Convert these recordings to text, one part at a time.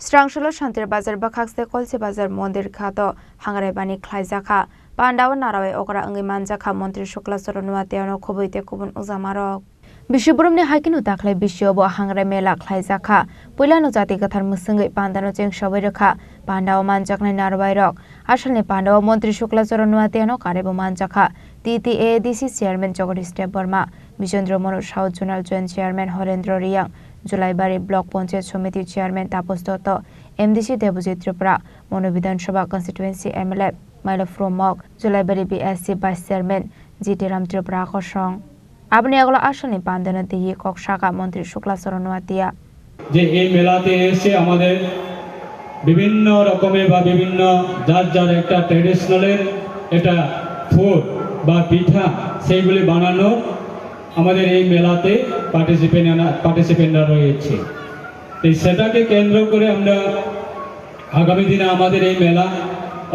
Strangshalo Shantir Bazar Bakakste Kolse Bazar Mondir Kato Hangarebani Klaizaka Pandawa Narawe Okra Angimanjaka Montri Shukla Soronuatiano Koboite Kubun Uzamarok Bishiburumni Hakinu Dakle Bishiobo Hangre Mela Klaizaka Pulano Jati Gathar Musungi Pandano Jeng Shaviraka Pandawa Manjakne Narwairok Ashane Pandawa Montri Shukla Soronuatiano Karebo Manjaka TTADC Chairman Jogori Step Burma Bijendra Monu South Zonal Joint Chairman Horendra Riyang Julaibari Block Panchayat Samiti Chairman Tapos Dotto, MDC Debojit Tripura, Mono Vidhan Sabha Constituency MLA, Milo Fromok, Julaibari BSC Vice Chairman, GT Ram Tripura Kosong. Abni Agla Ashani Pandana Dihi Kokshaka Montri Shukla Soronuatia. যে এই মেলাতে এসে আমাদের বিভিন্ন রকমের বা বিভিন্ন যার একটা ট্র্যাডিশনালের এটা ফুড বা পিঠা সেইগুলি বানানো আমাদের এই মেলাতে পার্টিসিপেন্টরা রয়েছে। এই সেটাকে কেন্দ্র করে আমরা আগামী দিনে আমাদের এই মেলা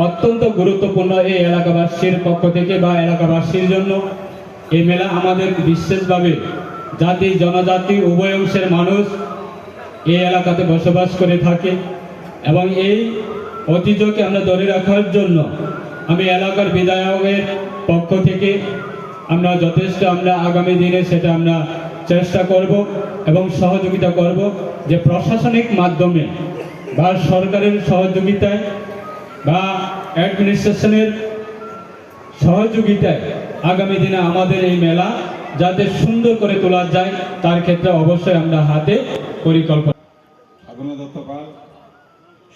অত্যন্ত গুরুত্বপূর্ণ এই এলাকাবাসীর পক্ষ থেকে বা এলাকাবাসীর জন্য এই মেলা আমাদের বিশেষভাবে জাতি জনজাতি উভয় অংশের মানুষ এই এলাকাতে বসবাস করে থাকে এবং এই ঐতিহ্যকে আমরা ধরে রাখার জন্য আমি এলাকার বিধায়কের পক্ষ থেকে আমরা যথেষ্ট আমরা আগামী দিনে সেটা আমরা চেষ্টা করব এবং সহযোগিতা করব যে প্রশাসনিক মাধ্যমে বা সরকারের সহযোগিতায় বা অ্যাডমিনিস্ট্রেশনের সহযোগিতায় আগামী দিনে আমাদের এই মেলা যাতে সুন্দর করে তোলা যায় তার ক্ষেত্রে অবশ্যই আমরা হাতে পরিকল্পনা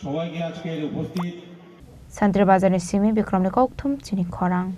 সবাইকে আজকের উপস্থিত Santir Bazar Simi Bikram Nikoktum Chini Korang.